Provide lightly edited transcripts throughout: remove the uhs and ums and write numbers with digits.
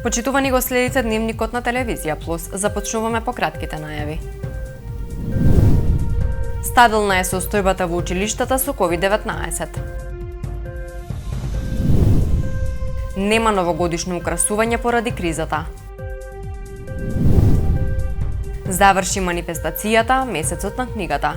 Почитувани го следите дневникот на Телевизија Плюс. Започнуваме по кратките најави. Стабилна е состојбата во училиштата со COVID-19. Нема новогодишно украсување поради кризата. Заврши манифестацијата Месецот на книгата.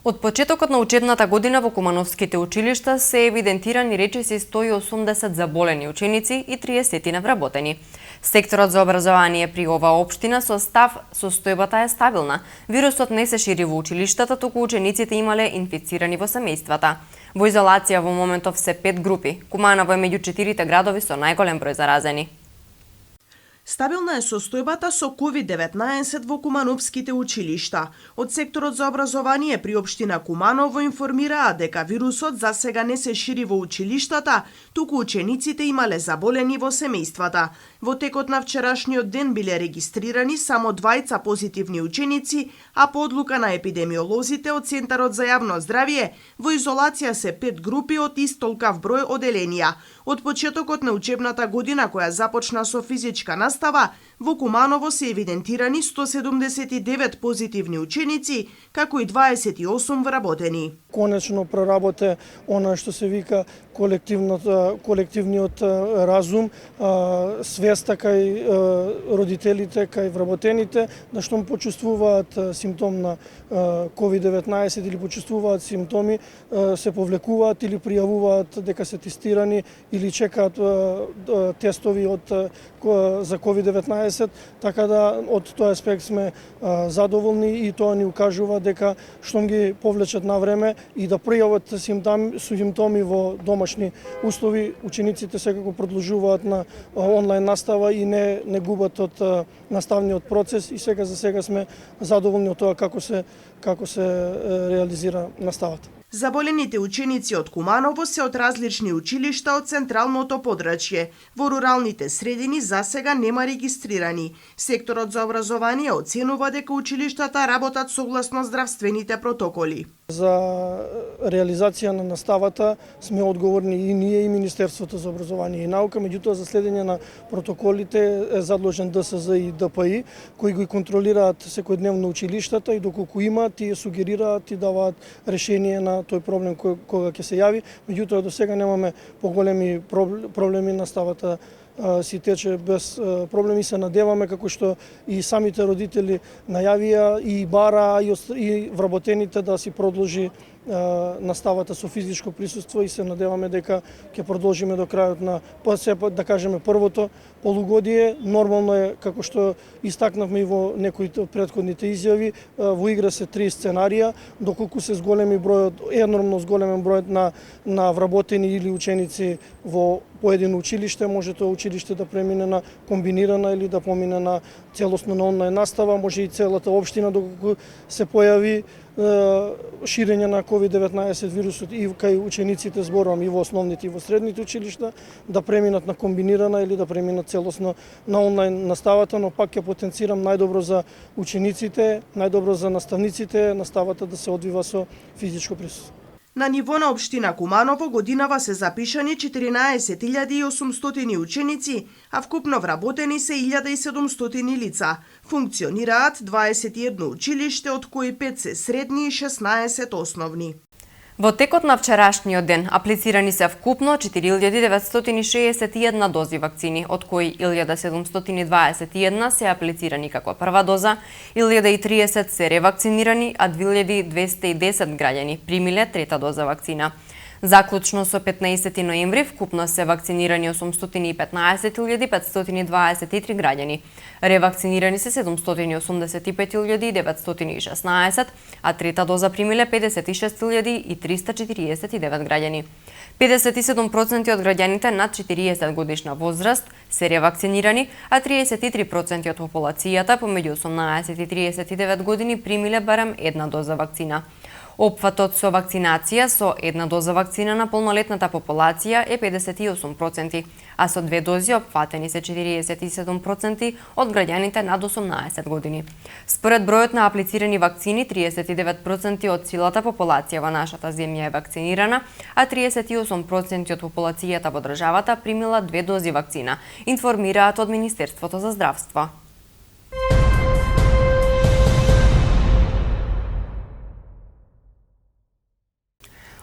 Од почетокот на учебната година во кумановските училишта се евидентирани речиси 180 заболени ученици и 30 навработени. Секторот за образование при оваа општина со став состојбата е стабилна. Вирусот не се шири во училиштата, туку учениците имале инфицирани во семејствата. Во изолација во моментов се 5 групи. Куманово е меѓу 4 градови со најголем број заразени. Стабилна е состојбата со COVID-19 во кумановските училишта. Од секторот за образование при општина Куманово информираа дека вирусот за сега не се шири во училиштата, туку учениците имале заболени во семејствата. Во текот на вчерашниот ден биле регистрирани само 2 позитивни ученици, а по одлука на епидемиолозите од Центарот за јавно здравје, во изолација се 5 групи од истолкав број оделенија. Од почетокот на учебната година, која започна со физичка настава, во Куманово се евидентирани 179 позитивни ученици, како и 28 вработени. Конечно проработе она што се вика колективниот разум, свеста кај родителите, кај вработените, да што почувствуваат симптом на COVID-19 или почувствуваат симптоми, се повлекуваат или пријавуваат дека се тестирани или чекаат тестови за COVID-19, така да од тој аспект сме задоволни и тоа ни укажува дека штом ги повлечат на време и да пријават симптоми во домашни услови, учениците секако продолжуваат на онлайн настава и не губат од наставниот процес и сега за сега сме задоволни од тоа како се реализира наставата. Заболените ученици од Куманово се од различни училишта од централното подрачје. Во руралните средини за сега нема регистрирани. Секторот за образование оценува дека училиштата работат согласно здравствените протоколи. За реализација на наставата сме одговорни и ние и Министерството за образование и наука, меѓутоа за следење на протоколите е задложен ДСЗ и ДПИ, кои ги контролираат секојдневно училиштата и доколку има, тие сугерираат и даваат решение на тој проблем кога ќе се јави. Меѓутоа до сега немаме поголеми проблеми, наставата си тече без проблеми. Се надеваме, како што и самите родители најавија и бара и вработените да си продолжи наставата со физичко присуство и се надеваме дека ќе продолжиме до крајот на да кажеме првото полугодие. Нормално е, како што истакнавме и во некои од претходните изјави, во игра се 3 сценарија, доколку се зголеми бројот, енормно зголемен бројот на вработени или ученици во поедино училиште, може тоа училиште да премине на комбинирана или да помине на целосно на онлайн настава, може и целата општина доколку се појави ширење на COVID-19 вирусот и кај учениците, зборувам и во основните и во средните училишта, да преминат на комбинирана или да преминат целосно на онлайн наставата, но пак ќе потенцирам најдобро за учениците, најдобро за наставниците, наставата да се одвива со физичко присуство. На ниво на општина Куманово годинава се запишани 14.800 ученици, а вкупно вработени се 1.700 лица. Функционираат 21 училиште, од кои 5 се средни и 16 основни. Во текот на вчерашниот ден аплицирани се вкупно 4.961 дози вакцини, од кои 1.721 се аплицирани како прва доза, 1.030 се ревакцинирани, а 2.210 граѓани примиле трета доза вакцина. Заклучно со 15 ноември вкупно се вакцинирани 815.523 граѓани. Ревакцинирани се 785.916, а трета доза примиле 56.349 граѓани. 57% од граѓаните над 40 годишна возраст се ревакцинирани, а 33% од популацијата помеѓу 18 и 39 години примиле барем една доза вакцина. Опфатот со вакцинација со една доза вакцина на полнолетната популација е 58%, а со две дози опфатени се 47% од граѓаните над 18 години. Според бројот на аплицирани вакцини, 39% од целата популација во нашата земја е вакцинирана, а 38% од популацијата во државата примила две дози вакцина, информираат од Министерството за здравство.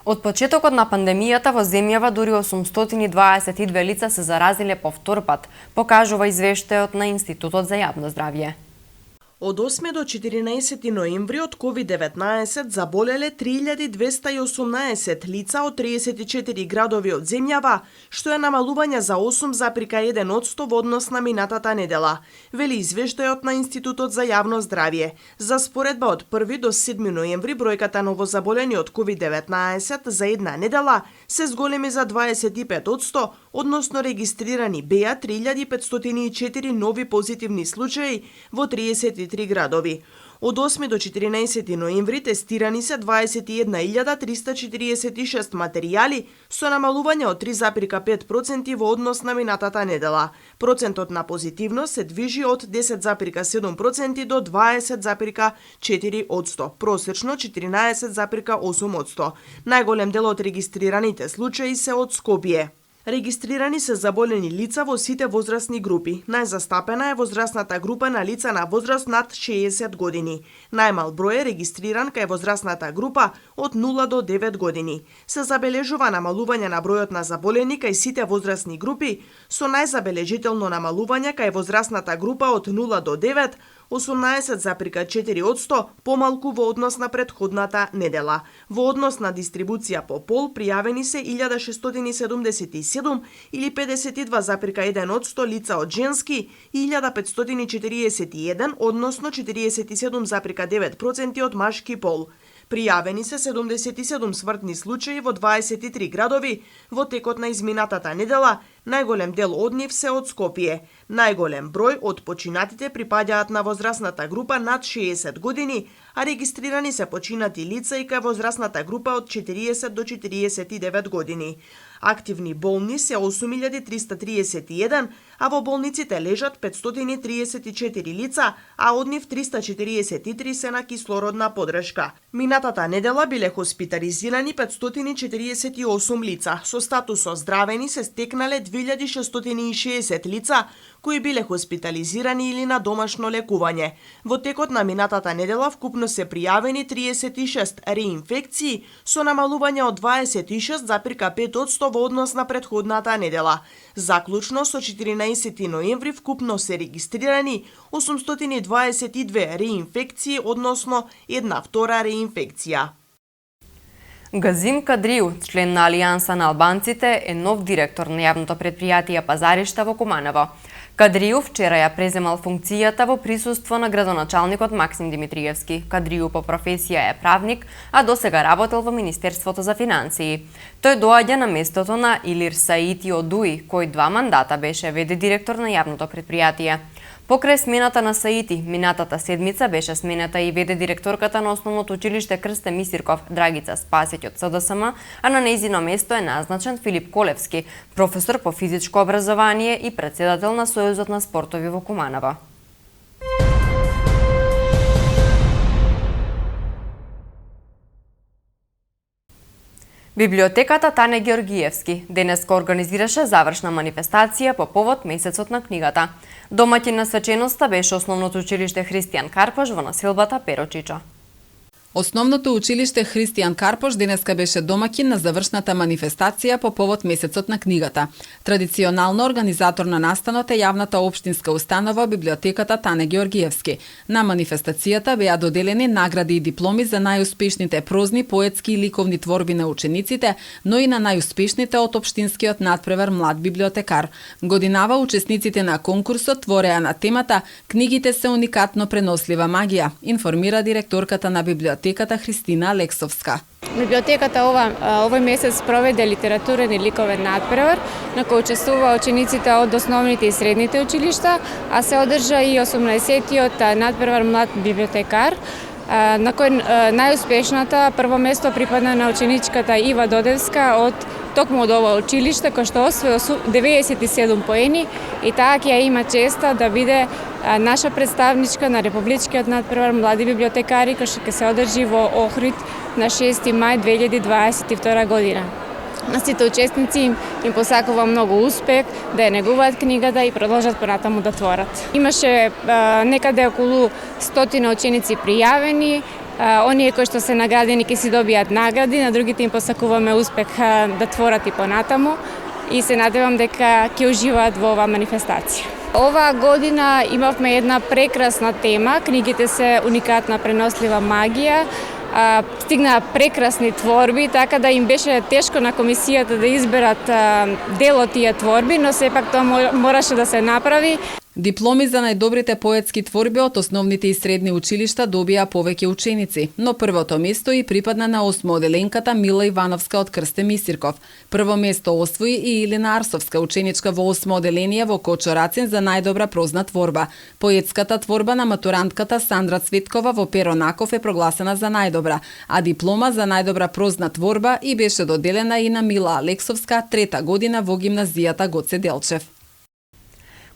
Од почетокот на пандемијата во земјава дури 822 лица се заразиле по втор пат, покажува извештајот на Институтот за јавно здравје. Од 8 до 14 ноември од COVID-19 заболеле 3218 лица од 34 градови од земјава, што е намалување за 8,1% во однос на минатата недела, вели извештајот на Институтот за јавно здравје. За споредба од 1 до 7 ноември бројката новозаболени од COVID-19 за една недела се зголеми за 25%, односно регистрирани беа 3504 нови позитивни случаи во 33 градови. Од 8 до 14 ноември тестирани се 21.346 материјали со намалување од 3,5% во однос на минатата недела. Процентот на позитивност се движи од 10,7% до 20,4%, просечно 14,8%. Најголем дел од регистрираните случаи се од Скопје. Регистрирани се заболени лица во сите возрастни групи. Најзастапена е возрастната група на лица на возраст над 60 години. Најмал број е регистриран кај возрастната група од 0 до 9 години. Се забележува намалување на бројот на заболени кај сите возрастни групи, со најзабележително намалување кај возрастната група од 0 до 9, 18,4% помалку во однос на претходната недела. Во однос на дистрибуција по пол пријавени се 1677 или 52,1% лица од женски и 1541, односно 47,9% од машки пол. Пријавени се 77 смртни случаи во 23 градови во текот на изминатата недела, најголем дел од нив се од Скопје. Најголем број од починатите припаѓаат на возрастната група над 60 години, а регистрирани се починати лица и кај возрастната група од 40 до 49 години. Активни болни се 8331, а во болниците лежат 534 лица, а од нив 343 се на кислородна подршка. Минатата недела биле хоспитализирани 548 лица. Со статус оздравени се стекнале 2660 лица, кои биле хоспитализирани или на домашно лекување. Во текот на минатата недела вкупно се пријавени 36 реинфекции со намалување од 26,5% во однос на претходната недела. Заклучно со 14 ноември вкупно се регистрирани 822 реинфекции, односно една втора реинфекција. Газим Кадриу, член на Алијанса на албанците, е нов директор на јавното предпријатие Пазаришта во Куманово. Кадриу вчера ја преземал функцијата во присуство на градоначалникот Максим Димитриевски. Кадриу по професија е правник, а досега работел во Министерството за финансии. Тој доаѓа на местото на Илир Саити Одуи, кој 2 мандата беше ВД директор на јавното предпријатие. Покрај смената на Саити, минатата седмица беше смената и ВД директорката на Основното училиште Крсте Мисирков, Драгица Спасиќ од СДСМ, а на нејзино место е назначен Филип Колевски, професор по физичко образование и председател на Сојузот на спортови во Куманово. Библиотеката Тане Георгиевски денеска организираше завршна манифестација по повод месецот на книгата. Домаќин на свеченоста беше Основното училиште Христијан Карпош во населбата Перочичо. Основното училиште Христијан Карпош денеска беше домаќин на завршната манифестација по повод месецот на книгата. Традиционално организатор на настанот е јавната општинска установа Библиотеката Тане Георгиевски. На манифестацијата беа доделени награди и дипломи за најуспешните прозни, поетски и ликовни творби на учениците, но и на најуспешните од општинскиот надпревар Млад библиотекар. Годинава учесниците на конкурсот твореа на темата "Книгите се уникатно пренослива магија", информира директорката на библиотеката Христина Алексовска. Библиотеката овој месец проведе литературен и ликовен надпревар на кој учествува учениците од основните и средните училишта, а се одржа и 18-тиот надпревар Млад библиотекар. на кој најуспешната прво место припадна на ученичката Ива Додевска од токму од ова училиште, кој што освои 97 поени и таа ќе има честа да биде наша представничка на Републичкиот надпревар млади библиотекари, кој што ќе се одржи во Охрид на 6 мај 2022 година. На сите учесници им посакувам многу успех, да ја негуваат книгата и продолжат понатаму да творат. Имаше некаде околу 100 ученици пријавени, оние кои што се наградени ќе си добијат награди, на другите им посакуваме успех да творат и понатаму и се надевам дека ќе уживаат во оваа манифестација. Оваа година имавме една прекрасна тема, книгите се уникатна пренослива магија, стигнаа прекрасни творби, така да им беше тешко на комисијата да изберат дел од тие творби, но сепак тоа мораше да се направи. Дипломи за најдобрите поетски творби од основните и средни училишта добија повеќе ученици, но првото место и припадна на осмооделенката Мила Ивановска од Крстем Исирков. Прво место освои и Илина Арсовска, ученичка во осмооделение во Кочорацин за најдобра прозна творба. Поетската творба на матурантката Сандра Цветкова во Перо Наков е прогласена за најдобра, а диплома за најдобра прозна творба и беше доделена и на Мила Алексовска, трета година во гимназијата Гоце Делчев.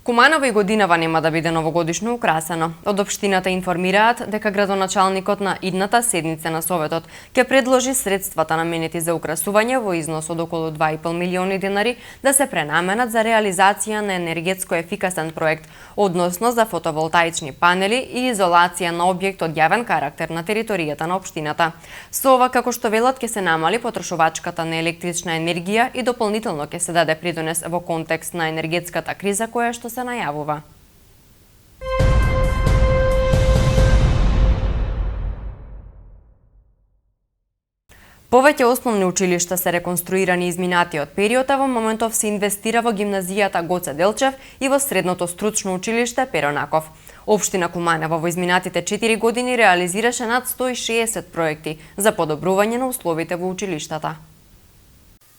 Куманово и годинава нема да биде новогодишно украсено. Од општината информираат дека градоначалникот на идната седница на Советот ќе предложи средствата наменети за украсување во износ од околу 2,5 милиони денари да се пренаменат за реализација на енергетско ефикасен проект, односно за фотоволтаични панели и изолација на објект од јавен карактер на територијата на општината. Со ова, како што велат, ќе се намали потрошувачката на електрична енергија и дополнително ќе се даде придонес во контекст на енергетската криза која што се најавува. Повеќе основни училишта се реконструирани изминатиот период, а во моментов се инвестира во гимназијата Гоце Делчев и во средното стручно училиште Перо Наков. Општина Куманово во изминатите 4 години реализираше над 160 проекти за подобрување на условите во училиштата.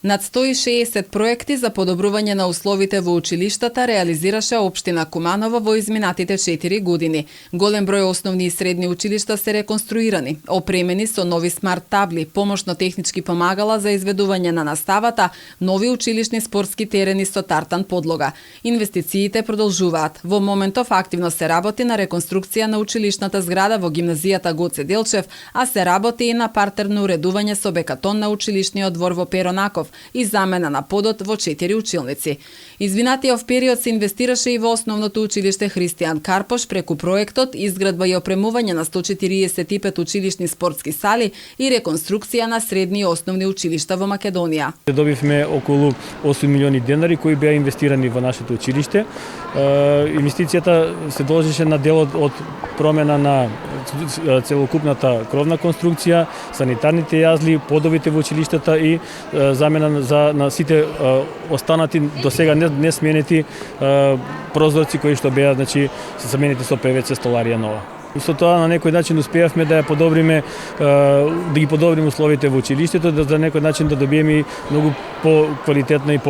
Над 160 проекти за подобрување на условите во училиштата реализираше општина Куманово во изминатите 4 години. Голем број основни и средни училишта се реконструирани, опремени со нови смарт табли, помошно-технички помагала за изведување на наставата, нови училишни спортски терени со тартан подлога. Инвестициите продолжуваат. Во моментов активно се работи на реконструкција на училишната зграда во гимназијата Гоце Делчев, а се работи и на партерно уредување со бекатон на училишниот двор во Перо Наков и замена на подот во 4 училници. Извинатиот период се инвестираше и во основното училиште Христијан Карпош преку проектот изградба и опремување на 145 училишни спортски сали и реконструкција на средни и основни училишта во Македонија. Добивме околу 8 милиони денари кои беа инвестирани во нашето училиште. Инвестицијата се должеше на делот од промена на целокупната кровна конструкција, санитарните јазли, подовите во училиштата и замена на сите останати до сега не сменети прозорци кои што беа, значи, се заменети со ПВЦ столарија нова. Со тоа на некој начин успеавме да ја подобриме, да ги подобриме условите во училиштето, да за некој начин да добиеме многу по-квалитетна и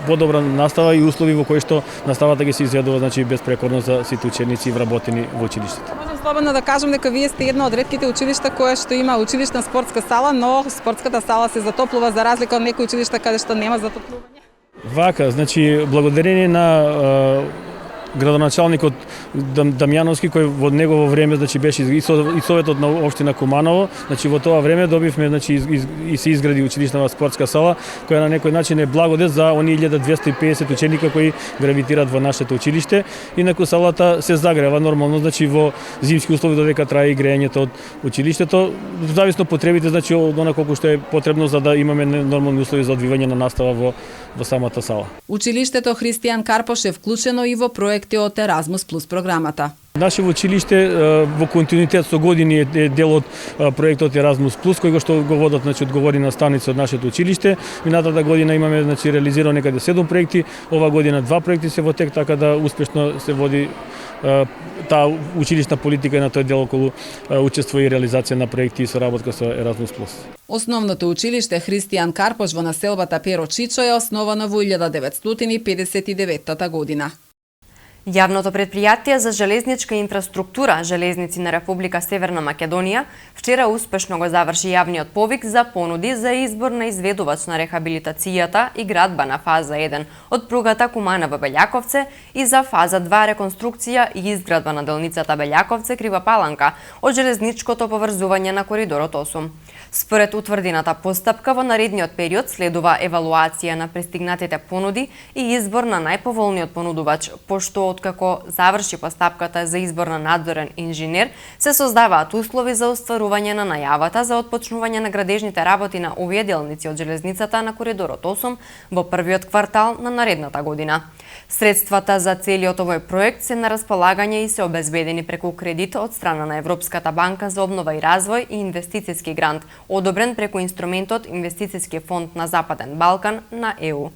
подобра настава и услови во кои што наставата ги се изведува, значи, безпрекорно за сите ученици вработени во училиштето. Можам слободно да кажам дека вие сте едно од ретките училишта кое што има училишна спортска сала, но спортската сала се затоплува за разлика од некои училишта каде што нема затоплување. Вака, значи, благодарение на градоначалникот Дамјановски, кој во негово време, значи, беше и советот на општина Куманово, значи во тоа време добивме, значи, и се изгради училишна спортска сала, која на некој начин е благодет за оние 1250 ученика кои гравитираат во нашето училиште. Инаку салата се загрева нормално, значи во зимски услови додека трае и грејењето од училиштето, зависно потребите, значи од она колку што е потребно за да имаме нормални услови за одвивање на настава во самата сала. Училиштето Христијан Карпош е вклучено и во проекти од Еразмус плюс програмата. Наше училиште во континуитет со години е дел од проектот Еразмус плюс, кој што го водат, значи, одговори наставници од нашето училиште. Минатата година имаме, значи, реализирано некаде 7 проекти, ова година 2 проекти се во тек, така да успешно се води таа училишна политика и на тој дел околу учество и реализација на проекти и соработка со Еразмус плюс. Основното училиште Христијан Карпош во населбата Перо Чичо е основано во 1959 година. Јавното претпријатие за железничка инфраструктура Железници на Република Северна Македонија вчера успешно го заврши јавниот повик за понуди за избор на изведувач на рехабилитацијата и градба на фаза 1 од пругата Куманово-Белјаковце и за фаза 2 реконструкција и изградба на делницата Белјаковце-Крива Паланка од железничкото поврзување на коридорот 8. Според утврдената постапка во наредниот период следува евалуација на пристигнатите понуди и избор на најповолниот понудувач, пошто откако заврши постапката за избор на надзорен инженер, се создаваат услови за остварување на најавата за отпочнување на градежните работи на овие делници од железницата на коридорот 8 во првиот квартал на наредната година. Средствата за целиот овој проект се на располагање и се обезбедени преку кредит од страна на Европската банка за обнова и развој и инвестициски грант, одобрен преку инструментот Инвестициски фонд на Западен Балкан на ЕУ.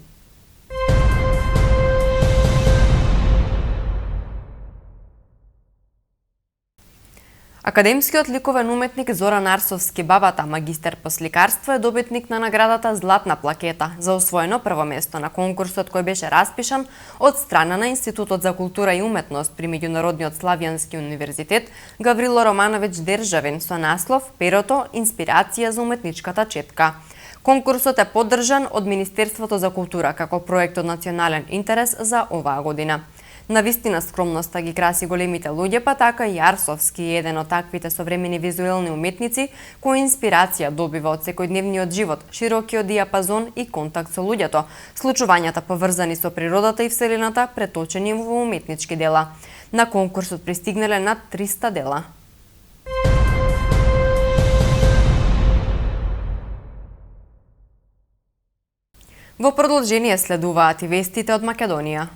Академскиот ликовен уметник Зоран Арсовски Бабата, магистер по сликарство, е добитник на наградата Златна плакета за освоено прво место на конкурсот кој беше распишан од страна на Институтот за култура и уметност при Меѓународниот славјански универзитет Гаврило Романовиќ Державин со наслов Перото – инспирација за уметничката четка. Конкурсот е поддржан од Министерството за култура како проект од национален интерес за оваа година. Навистина скромноста ги краси големите луѓе, па така и Арсовски е еден од таквите современи визуелни уметници кој инспирација добива од секојдневниот живот, широкиот диапазон и контакт со луѓето, случувањата поврзани со природата и вселената преточени во уметнички дела. На конкурсот пристигнале над 300 дела. Во продолжение следуваат и вестите од Македонија.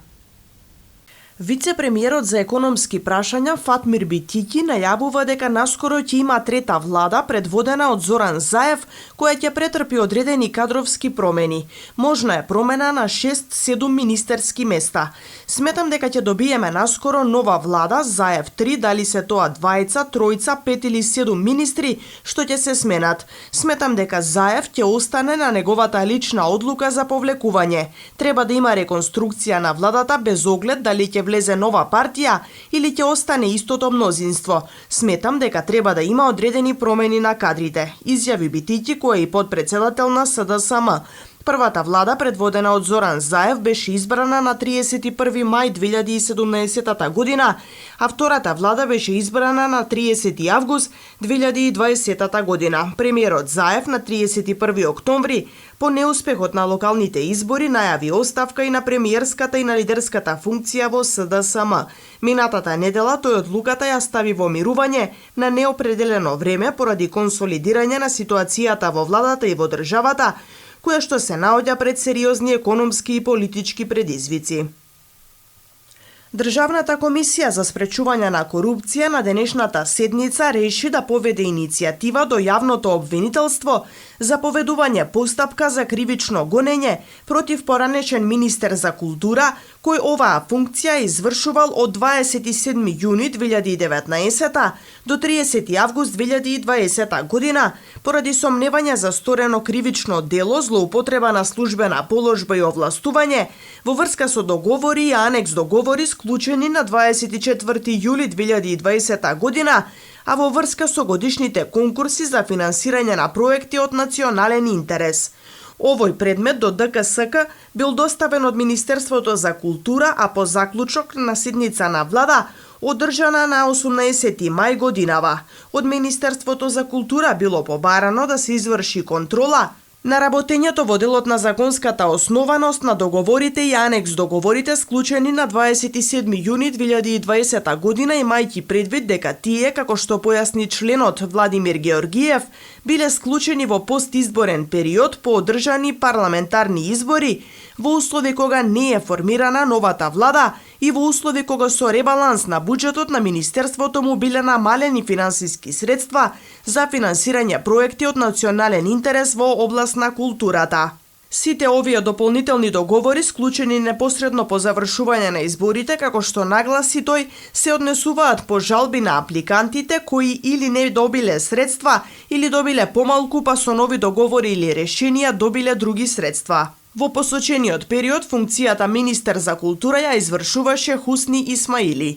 Вице-премиерот за економски прашања Фатмир Битики најавува дека наскоро ќе има трета влада предводена од Зоран Заев, која ќе претрпи одредени кадровски промени. Можна е промена на 6-7 министерски места. Сметам дека ќе добиеме наскоро нова влада, Заев 3, дали се тоа 2, 3, 5 или 7 министри, што ќе се сменат. Сметам дека Заев ќе остане на неговата лична одлука за повлекување. Треба да има реконструкција на владата без оглед дали ќе влезе нова партија или ќе остане истото мнозинство. Сметам дека треба да има одредени промени на кадрите, изјави Битики, кој е и подпредседател на СДСМ. Првата влада, предводена од Зоран Заев, беше избрана на 31 мај 2017 година, а втората влада беше избрана на 30 август 2020 година. Премиерот Заев на 31 октомври, по неуспехот на локалните избори, најави оставка и на премиерската и на лидерската функција во СДСМ. Минатата недела тој одлуката ја стави во мирување на неопределено време поради консолидирање на ситуацијата во владата и во државата, која што се наоѓа пред сериозни економски и политички предизвици. Државната комисија за спречување на корупција на денешната седница реши да поведе иницијатива до јавното обвинителство за поведување постапка за кривично гонење против поранешен министер за култура, кој оваа функција извршувал од 27 јуни 2019 до 30 август 2020 година, поради сомневање за сторено кривично дело, злоупотреба на службена положба и овластување во врска со договори и анекс договори склучени на 24 јули 2020 година, а во врска со годишните конкурси за финансирање на проекти од национален интерес. Овој предмет до ДКСК бил доставен од Министерството за култура, а по заклучок на седница на влада одржана на 18 мај годинава. Од Министерството за култура било побарано да се изврши контрола на работењето во делот на законската основаност на договорите и анекс договорите склучени на 27 јуни 2020 година, имајќи предвид дека тие, како што појасни членот Владимир Георгиев, биле склучени во постизборен период по одржани парламентарни избори, во услови кога не е формирана новата влада и во услови кога со ребаланс на буџетот на Министерството му биле намалени финансиски средства за финансирање проекти од национален интерес во област на културата. Сите овие дополнителни договори, склучени непосредно по завршување на изборите, како што нагласи тој, се однесуваат по жалби на апликантите кои или не добиле средства, или добиле помалку, па со нови договори или решенија добиле други средства. Во посочениот период функцијата министер за култура ја извршуваше Хусни Исмаили.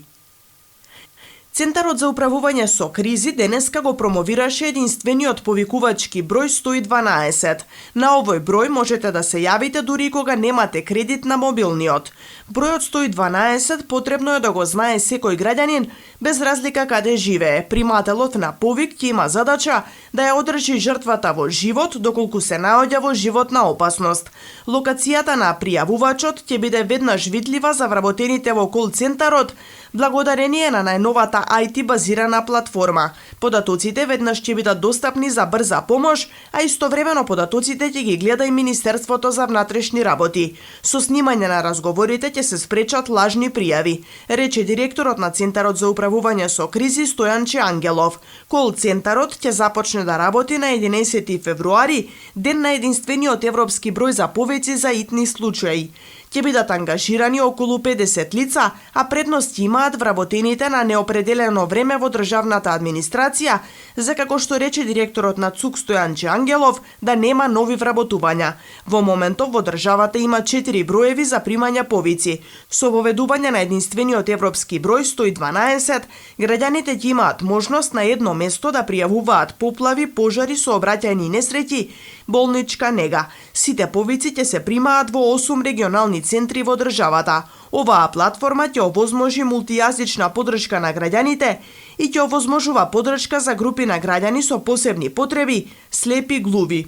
Центарот за управување со кризи денеска го промовираше единствениот повикувачки број 112. На овој број можете да се јавите дури и кога немате кредит на мобилниот. Бројот 112 потребно е да го знае секој граѓанин, без разлика каде живее. Примателот на повик ќе има задача да ја одржи жртвата во живот доколку се наоѓа во животна опасност. Локацијата на пријавувачот ќе биде веднаш видлива за вработените во кол-центарот, благодарение на најновата IT базирана платформа. Податоците веднаш ќе бидат достапни за брза помош, а истовремено податоците ќе ги гледа и Министерството за внатрешни работи. Со снимање на разговорите ќе се спречат лажни пријави, рече директорот на Центарот за управување со кризи Стојанче Ангелов. Кол-центарот ќе започне да работи на 11 февруари, ден на единствениот европски број за повици за итни случаи. Ќе бидат ангажирани околу 50 лица, а предност имаат вработените на неопределено време во државната администрација, за како што рече директорот на ЦУК Стојанче Ангелов, да нема нови вработувања. Во моментов во државата има 4 броеви за примање повици. Со воведување на единствениот европски број 112, граѓаните ќе имаат можност на едно место да пријавуваат поплави, пожари, сообраќајни несреќи, болничка нега. Сите повици ќе се примаат во 8 регионални центри во државата. Оваа платформа ќе овозможи мултијазична поддршка на граѓаните и ќе овозможува поддршка за групи на граѓани со посебни потреби, слепи, глуви.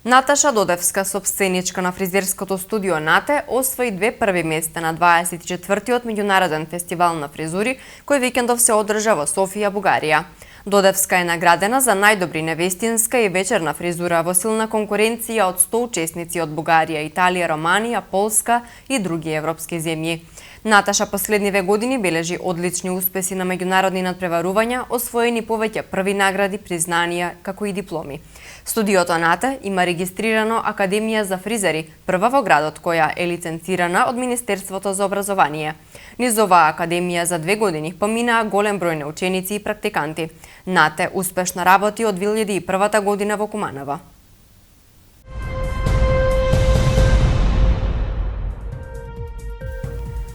Наташа Додевска, собственичка на фризерското студио Нате, освои 2 први места на 24-тиот меѓународен фестивал на фризури, кој викендов се одржа во Софија, Бугарија. Додевска е наградена за најдобри невестинска и вечерна фризура во силна конкуренција од 100 учесници од Бугарија, Италија, Романија, Полска и други европски земји. Наташа последниве години бележи одлични успеси на меѓународни надпреварувања, освоени повеќе први награди, признанија, како и дипломи. Студиото Нате има регистрирано Академија за фризери, прва во градот која е лиценцирана од Министерството за образование. Низ оваа академија за 2 години поминаа голем број на ученици и практиканти. Нате успешно работи од 2001 година во Куманово.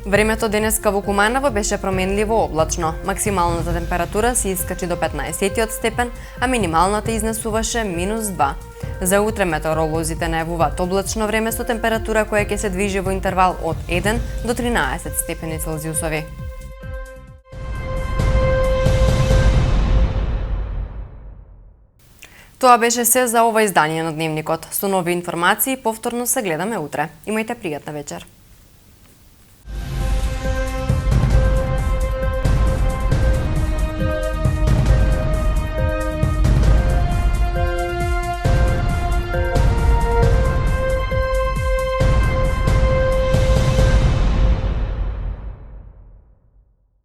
Времето денеска во Куманово беше променливо облачно. Максималната температура се искачи до 15 степен, а минималната изнесуваше -2. За утре метеоролозите најавуваат облачно време со температура која ќе се движи во интервал од 1 до 13 степени Целзиусови. Тоа беше се за ова издание на Дневникот. Со нови информации повторно се гледаме утре. Имајте пријатна вечер.